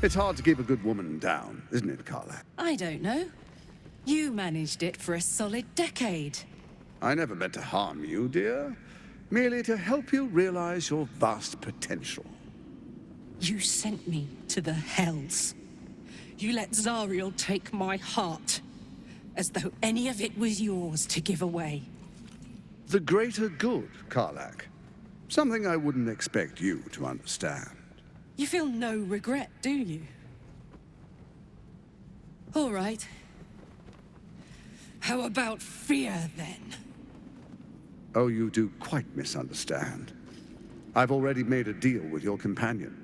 It's hard to keep a good woman down, isn't it, Karlach? I don't know. You managed it for a solid decade. I never meant to harm you, dear. Merely to help you realize your vast potential. You sent me to the hells. You let Zariel take my heart, as though any of it was yours to give away. The greater good, Karlach. Something I wouldn't expect you to understand. You feel no regret, do you? All right. How about fear, then? Oh, you do quite misunderstand. I've already made a deal with your companion.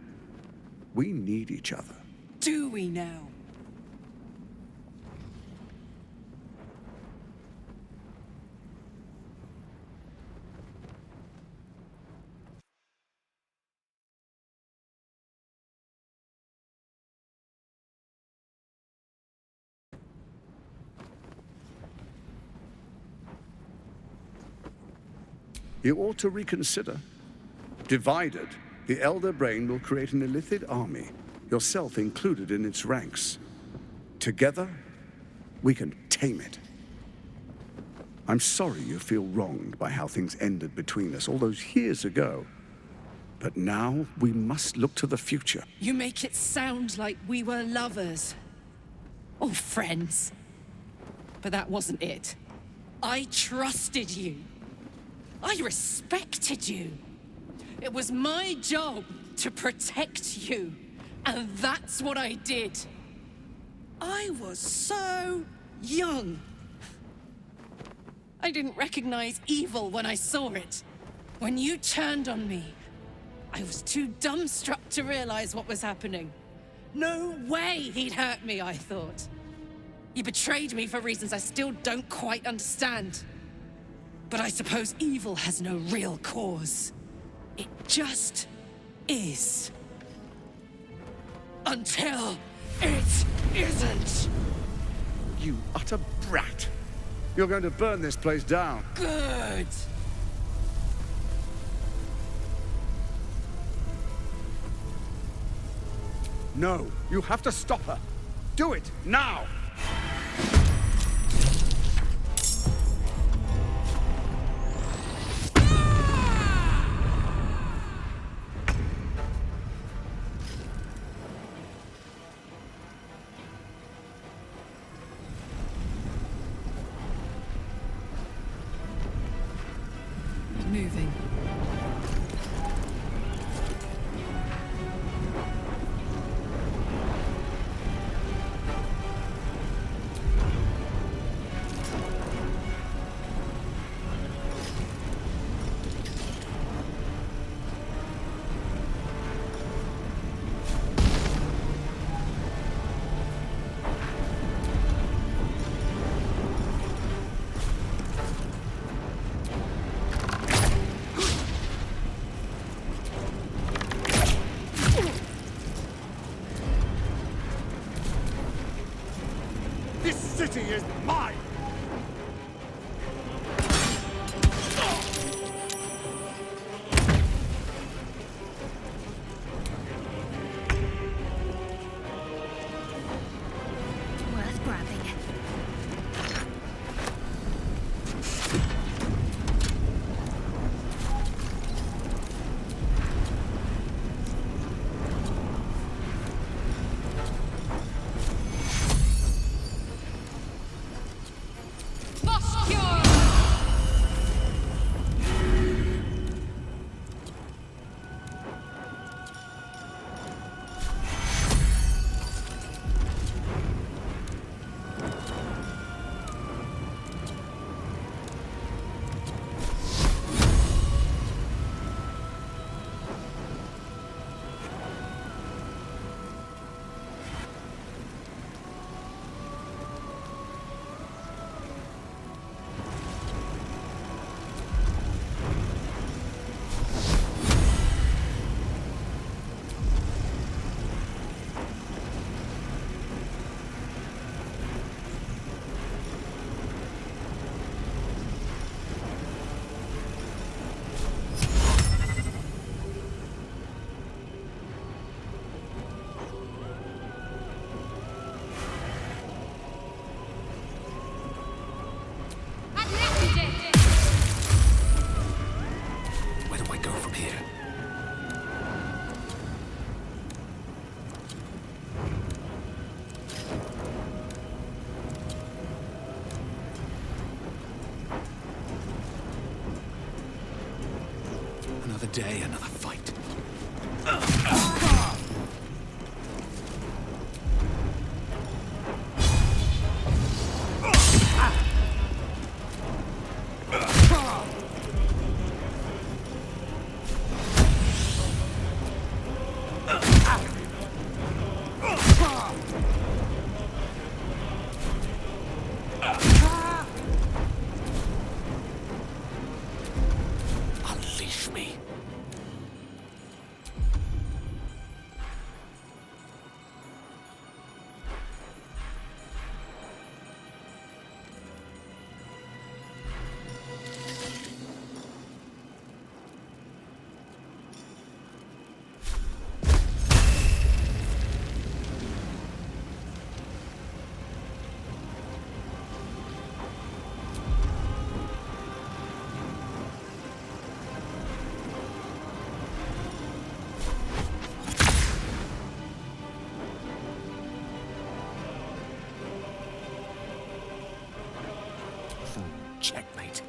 We need each other. Do we now? You ought to reconsider. Divided, the Elder Brain will create an illithid army, yourself included in its ranks. Together, we can tame it. I'm sorry you feel wronged by how things ended between us all those years ago. But now, we must look to the future. You make it sound like we were lovers. Or friends. But that wasn't it. I trusted you. I respected you. It was my job to protect you. And that's what I did. I was so young. I didn't recognize evil when I saw it. When you turned on me, I was too dumbstruck to realize what was happening. No way he'd hurt me, I thought. You betrayed me for reasons I still don't quite understand. But I suppose evil has no real cause. It just is. Until it isn't. You utter brat. You're going to burn this place down. Good. No, you have to stop her. Do it, now! Moving. Another day, another fight. Unleash me. Checkmate.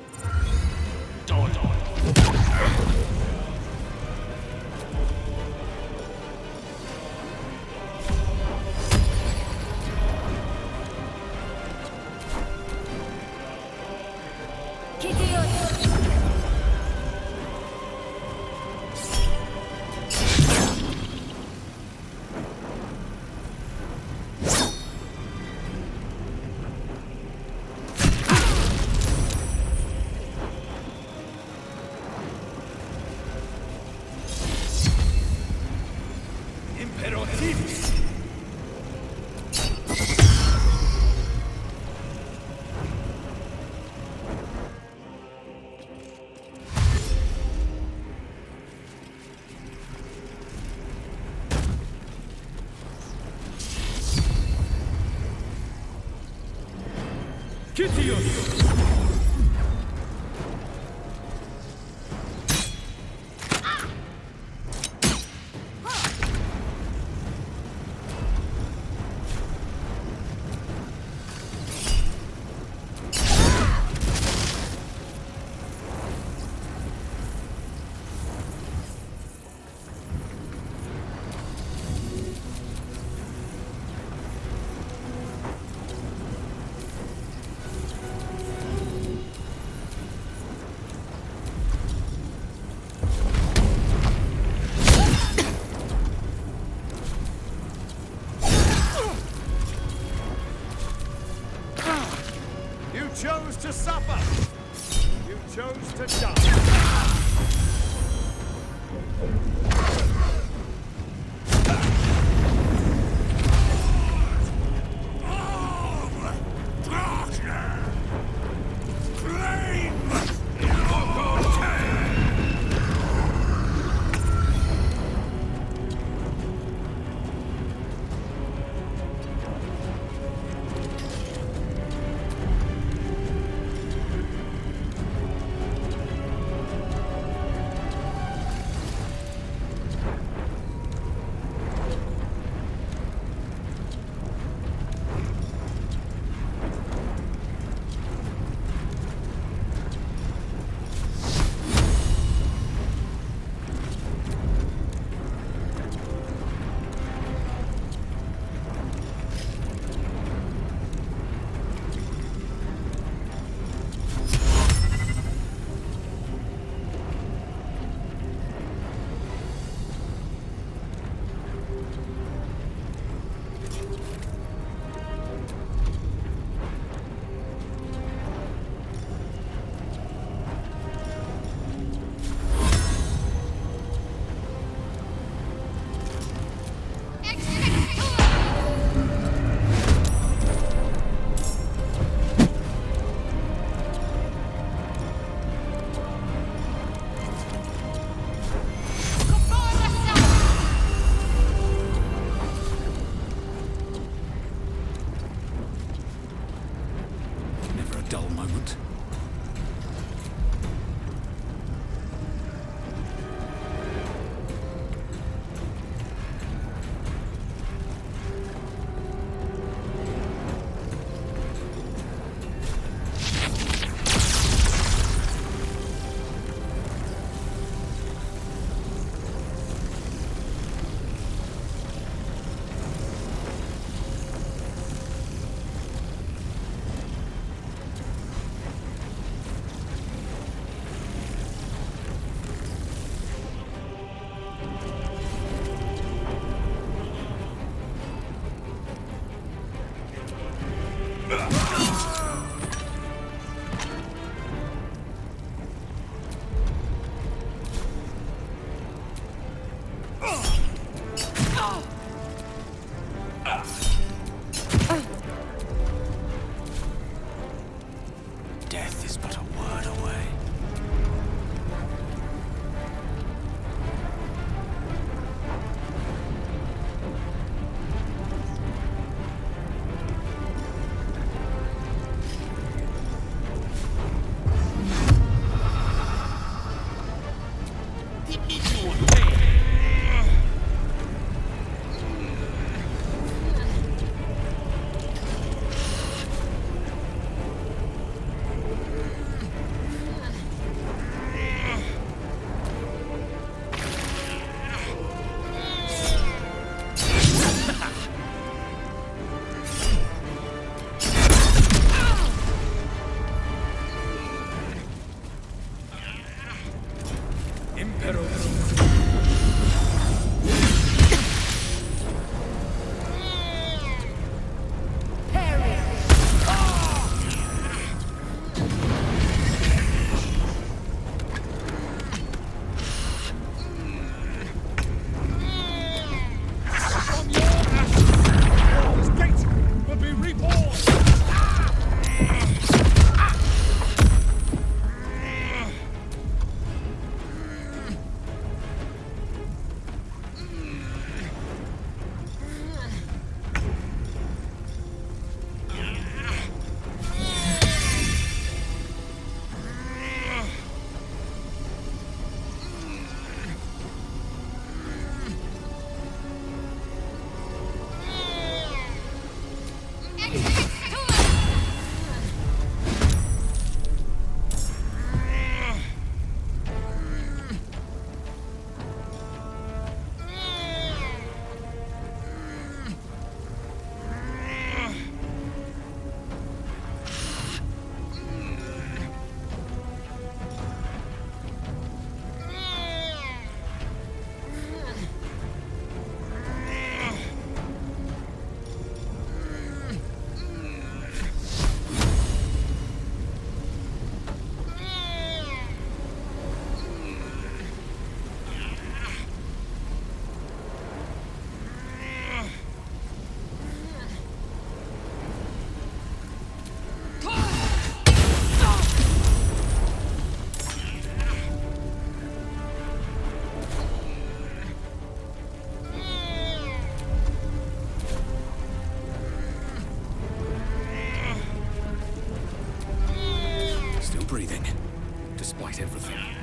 despite everything.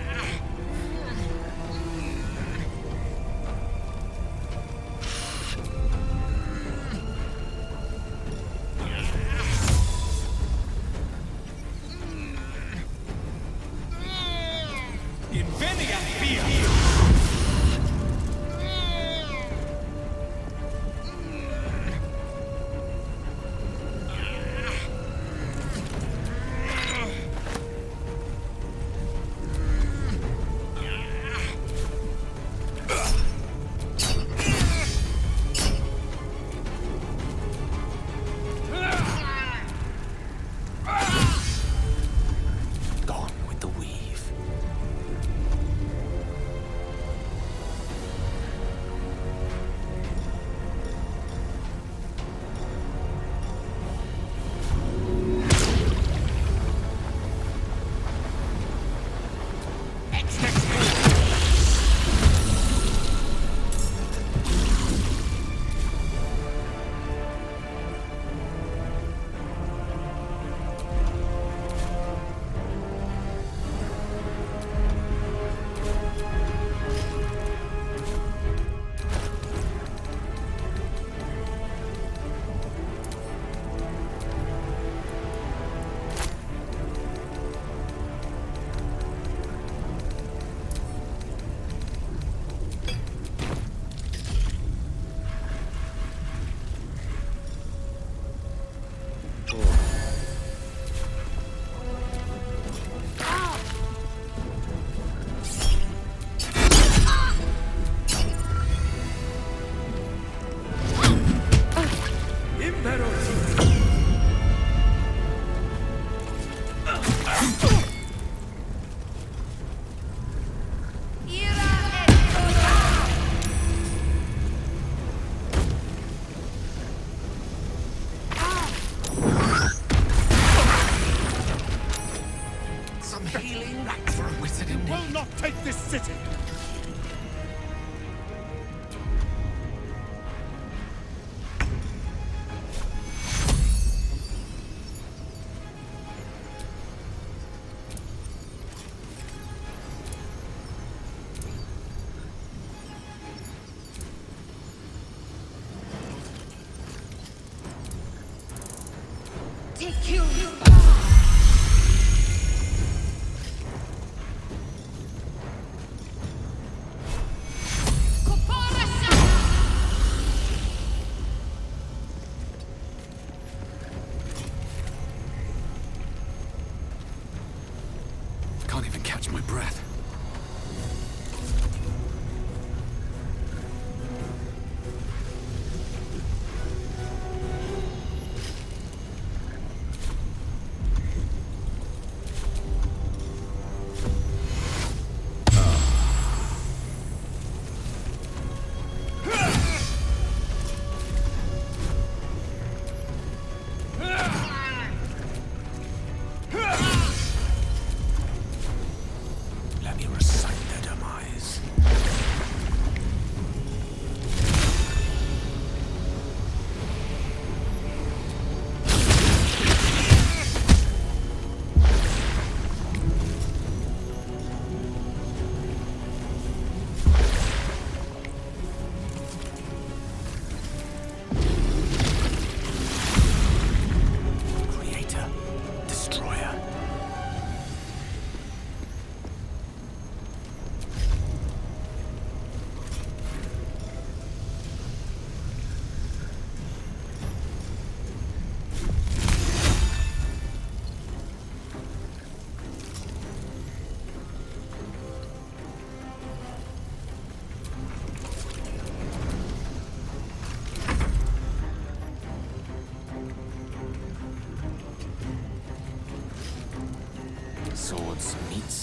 Can't even catch my breath.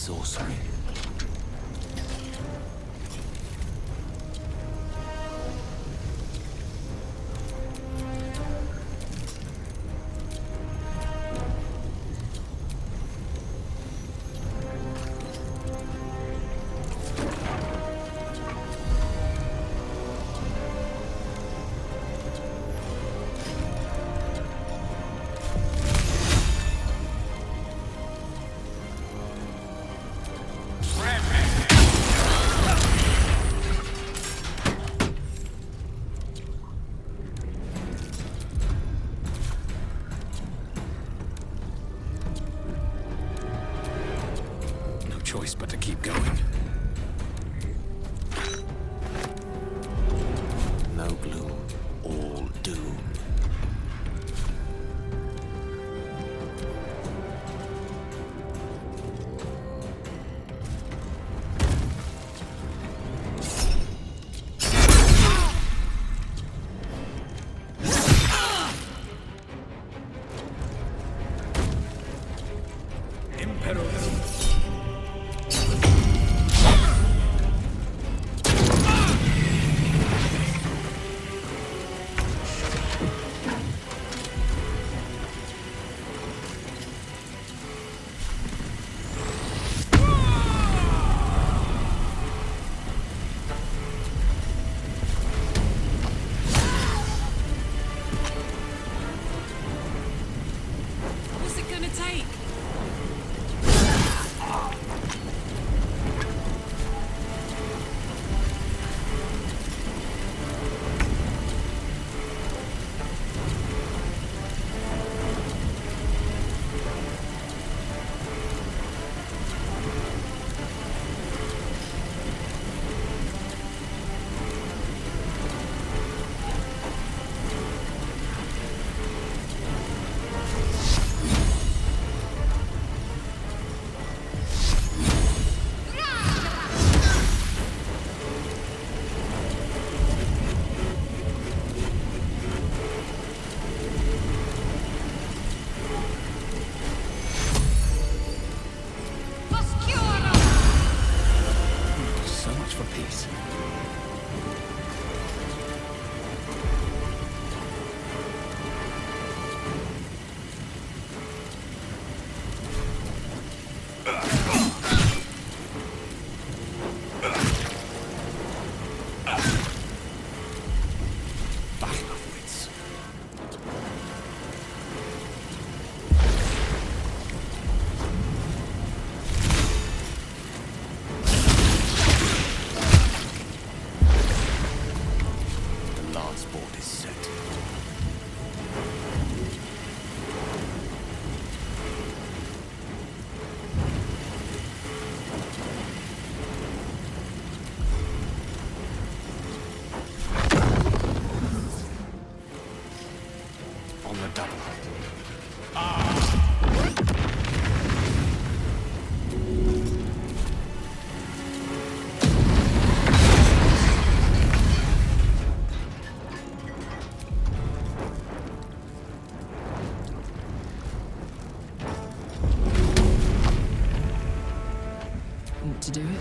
sorcery. Choice but to keep going. No gloom, all doom. To do it.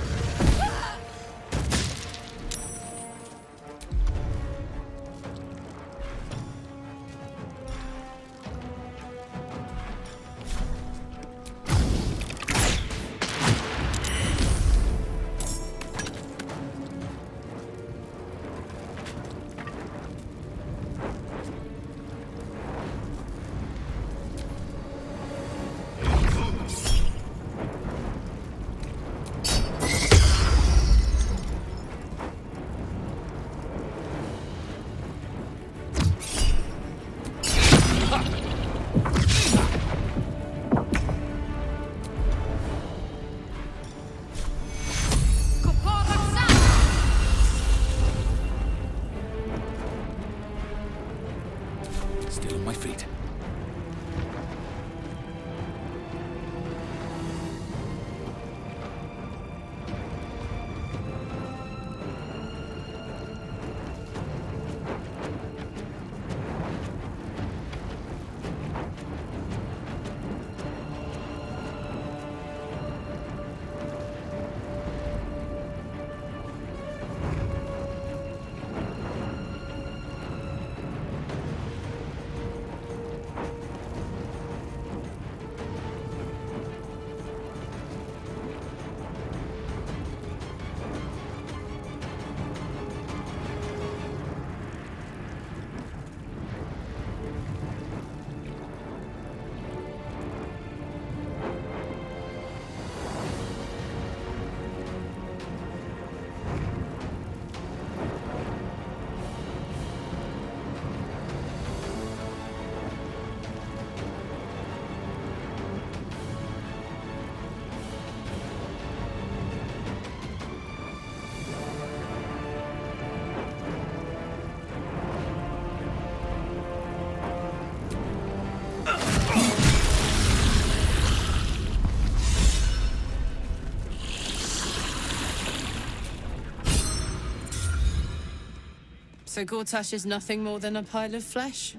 So Gortash is nothing more than a pile of flesh?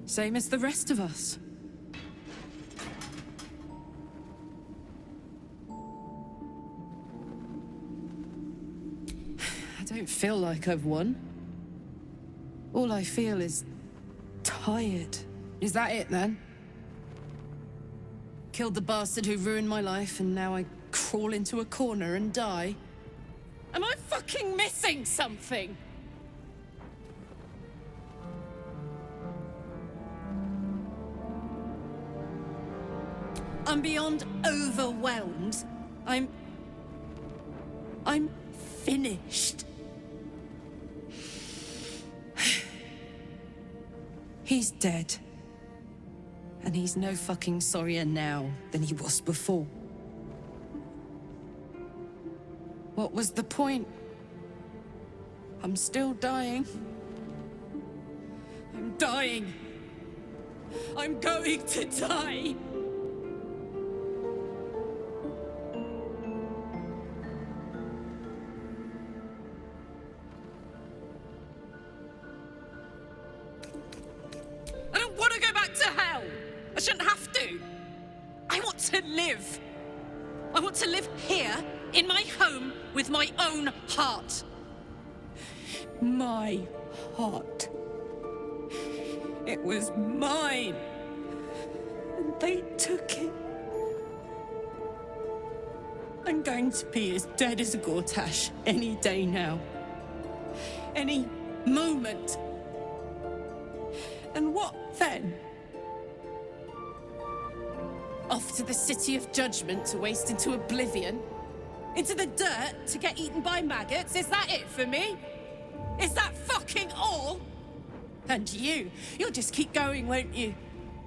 Same as the rest of us. I don't feel like I've won. All I feel is tired. Is that it, then? Killed the bastard who ruined my life, and now I crawl into a corner and die? Am I fucking missing something? I'm beyond overwhelmed. I'm finished. He's dead. And he's no fucking sorrier now than he was before. What was the point? I'm still dying. I'm dying. I'm going to die. I don't want to go back to hell. I shouldn't have to. I want to live. I want to live here, in my home, with my own heart. My heart. It was mine. And they took it. I'm going to be as dead as a Gortash any day now. Any moment. And what then? Off to the City of Judgment to waste into oblivion? Into the dirt to get eaten by maggots? Is that it for me? Is that fucking all? And you'll just keep going, won't you?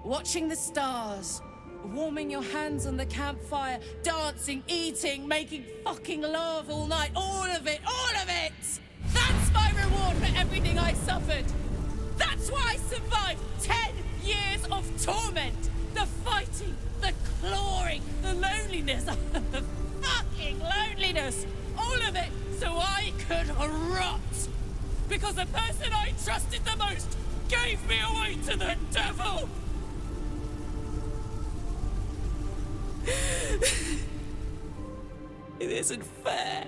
Watching the stars, warming your hands on the campfire, dancing, eating, making fucking love all night. All of it, all of it! That's my reward for everything I suffered. That's why I survived 10 years of torment. The fighting, the clawing, the loneliness, the fucking loneliness. All of it so I could rot. Because the person I trusted the most gave me away to the devil. It isn't fair.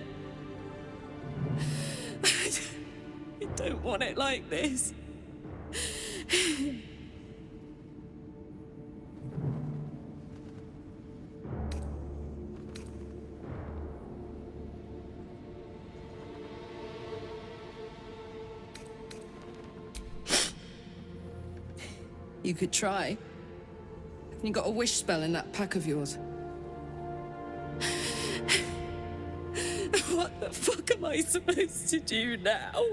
I don't want it like this. You could try. You got a wish spell in that pack of yours. What the fuck am I supposed to do now?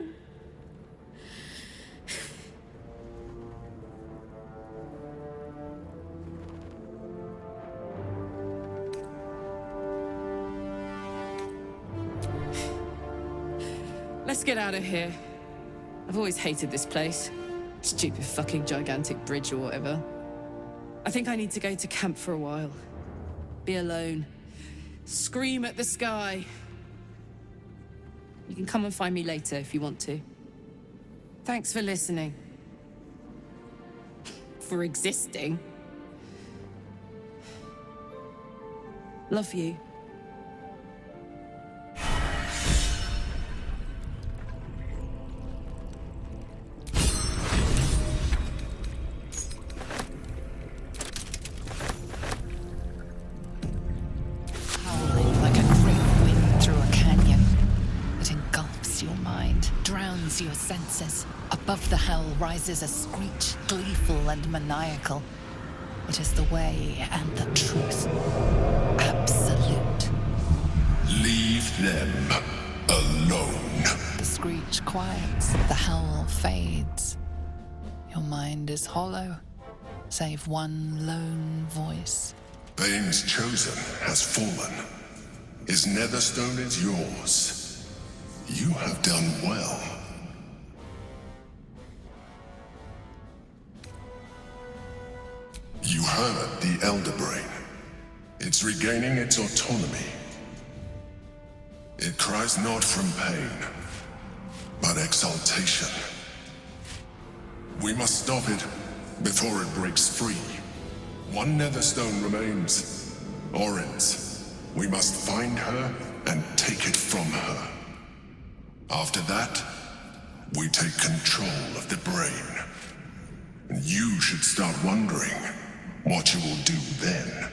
Let's get out of here. I've always hated this place. Stupid fucking gigantic bridge or whatever. I think I need to go to camp for a while. Be alone. Scream at the sky. You can come and find me later if you want to. Thanks for listening. For existing. Love you. Your senses. Above the hell rises a screech, gleeful and maniacal. It is the way and the truth. Absolute. Leave them alone. The screech quiets, the howl fades. Your mind is hollow, save one lone voice. Bane's chosen has fallen. His netherstone is yours. You have done well. You heard the Elder Brain. It's regaining its autonomy. It cries not from pain, but exaltation. We must stop it before it breaks free. One Netherstone remains. Orin's. We must find her and take it from her. After that, we take control of the brain. And you should start wondering what you will do then.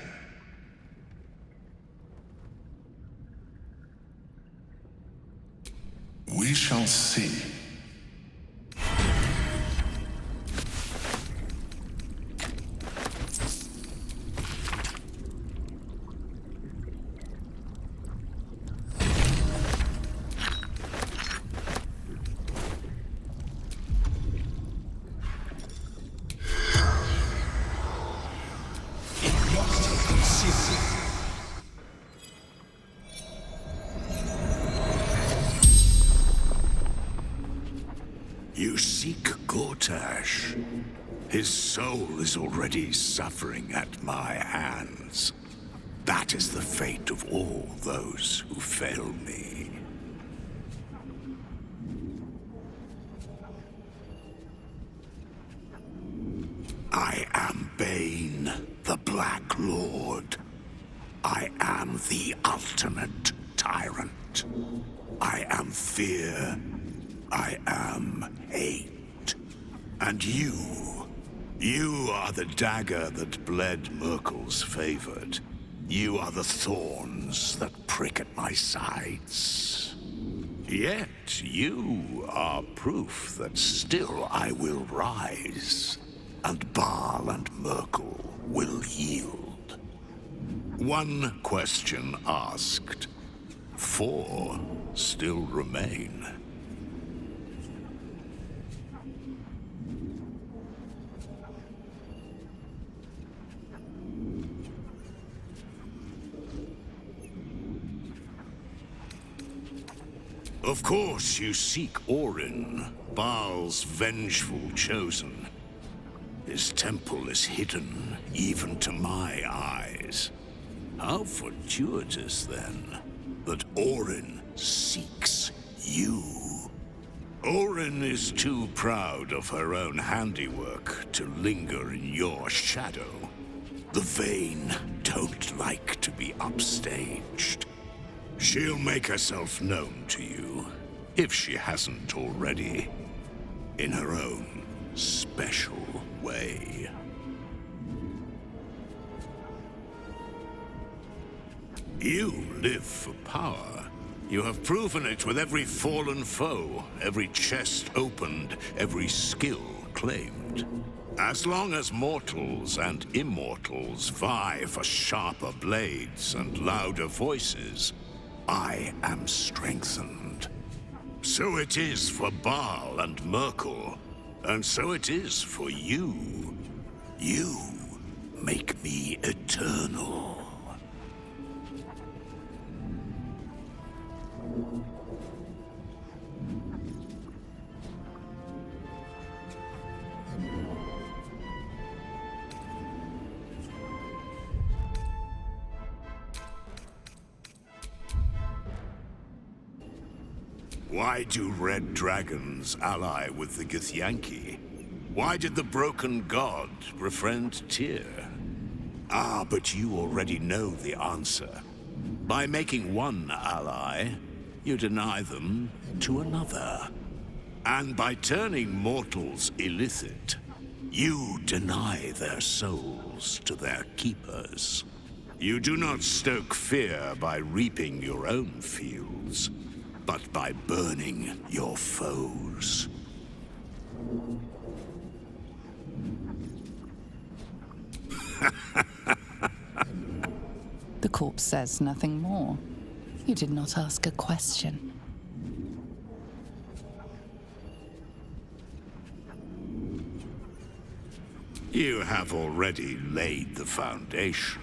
We shall see. You seek Gortash. His soul is already suffering at my hands. That is the fate of all those who fail me. I am Bane, the Black Lord. I am the ultimate tyrant. I am fear. I am hate. And you are the dagger that bled Merkel's favored. You are the thorns that prick at my sides. Yet you are proof that still I will rise, and Baal and Merkel will yield. One question asked, 4 still remain. Of course you seek Orin, Baal's vengeful chosen. His temple is hidden, even to my eyes. How fortuitous, then, that Orin seeks you. Orin is too proud of her own handiwork to linger in your shadow. The vain don't like to be upstaged. She'll make herself known to you, if she hasn't already, in her own special way. You live for power. You have proven it with every fallen foe, every chest opened, every skill claimed. As long as mortals and immortals vie for sharper blades and louder voices, I am strengthened. So it is for Baal and Merkel, and so it is for you. You make me eternal. Why do red dragons ally with the Githyanki? Why did the broken god befriend Tyr? Ah, but you already know the answer. By making one ally, you deny them to another. And by turning mortals illicit, you deny their souls to their keepers. You do not stoke fear by reaping your own fields, but by burning your foes. The corpse says nothing more. You did not ask a question. You have already laid the foundation.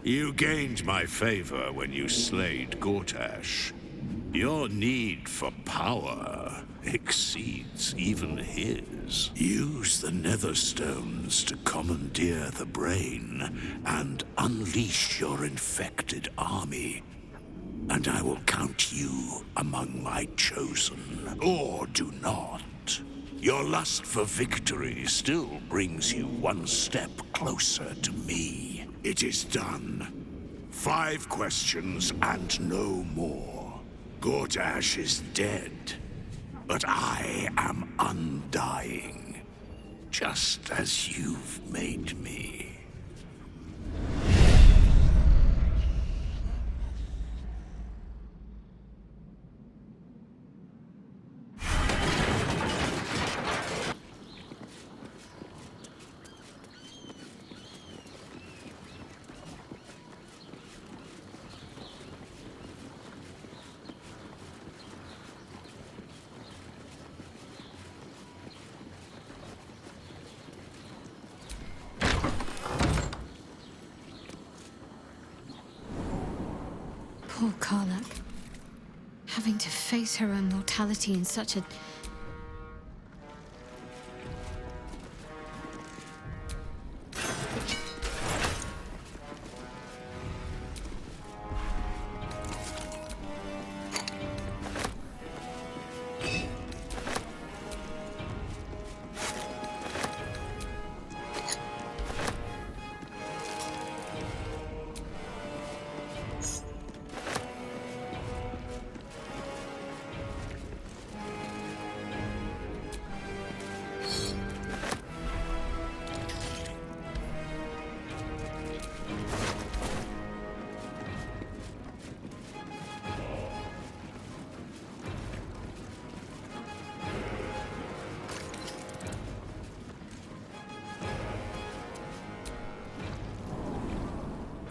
You gained my favor when you slayed Gortash. Your need for power exceeds even his. Use the Netherstones to commandeer the brain and unleash your infected army. and I will count you among my chosen. Or do not. Your lust for victory still brings you one step closer to me. It is done. 5 questions and no more. Gortash is dead, but I am undying, just as you've made me. Poor Karlak. Having to face her own mortality in such a...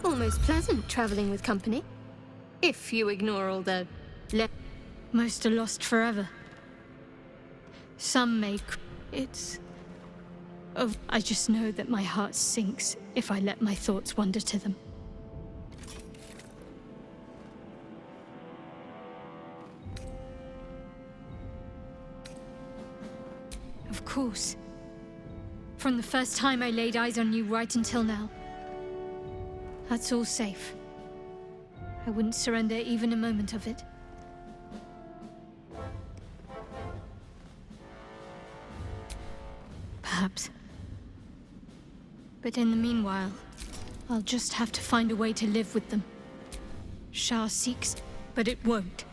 Almost pleasant traveling with company. If you ignore all the... Most are lost forever. Some may... It's... Oh, I just know that my heart sinks if I let my thoughts wander to them. Of course. From the first time I laid eyes on you right until now. That's all safe. I wouldn't surrender even a moment of it. Perhaps. But in the meanwhile, I'll just have to find a way to live with them. Shah seeks, but it won't.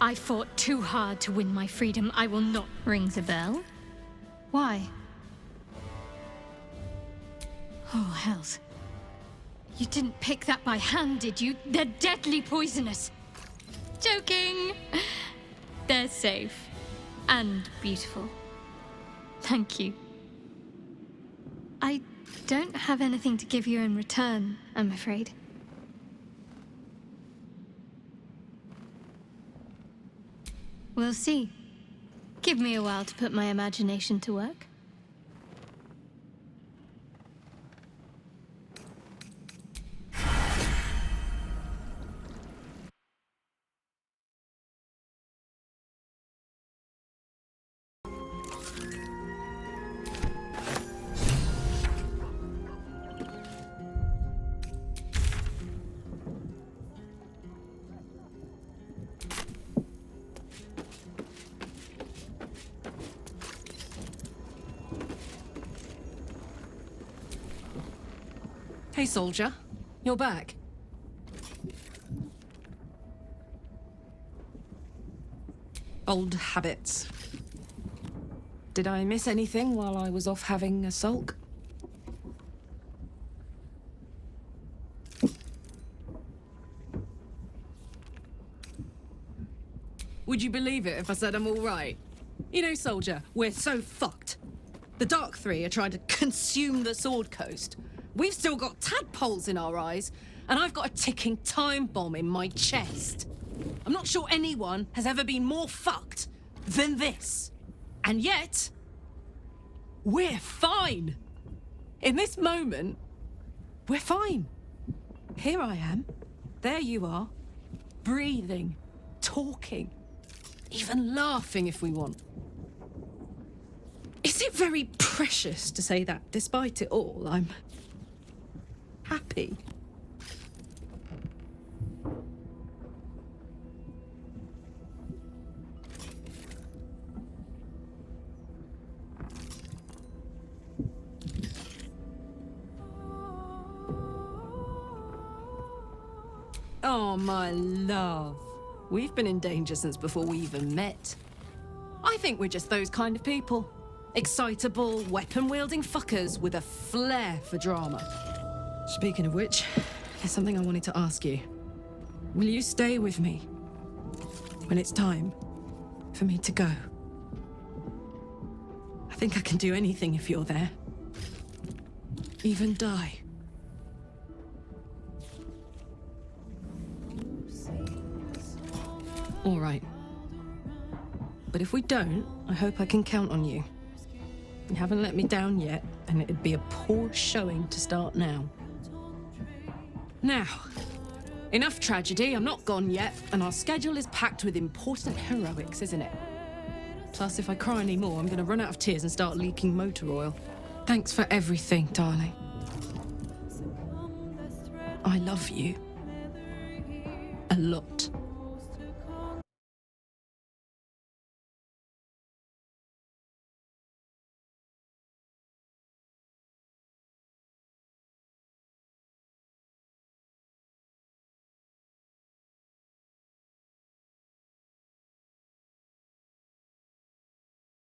I fought too hard to win my freedom. I will not. Rings a bell? Why? Oh, hells. You didn't pick that by hand, did you? They're deadly poisonous. Joking. They're safe. And beautiful. Thank you. I don't have anything to give you in return, I'm afraid. We'll see. Give me a while to put my imagination to work. Hey, soldier. You're back. Old habits. Did I miss anything while I was off having a sulk? Would you believe it if I said I'm all right? You know, soldier, we're so fucked. The Dark Three are trying to consume the Sword Coast. We've still got tadpoles in our eyes, and I've got a ticking time bomb in my chest. I'm not sure anyone has ever been more fucked than this. And yet, we're fine. In this moment, we're fine. Here I am. There you are. Breathing, talking, even laughing if we want. Is it very precious to say that, despite it all, I'm happy? Oh, my love. We've been in danger since before we even met. I think we're just those kind of people. Excitable, weapon-wielding fuckers with a flair for drama. Speaking of which, there's something I wanted to ask you. Will you stay with me when it's time for me to go? I think I can do anything if you're there. Even die. All right. But if we don't, I hope I can count on you. You haven't let me down yet, and it'd be a poor showing to start now. Now, enough tragedy, I'm not gone yet, and our schedule is packed with important heroics, isn't it? Plus, if I cry any more, I'm gonna run out of tears and start leaking motor oil. Thanks for everything, darling. I love you. A lot.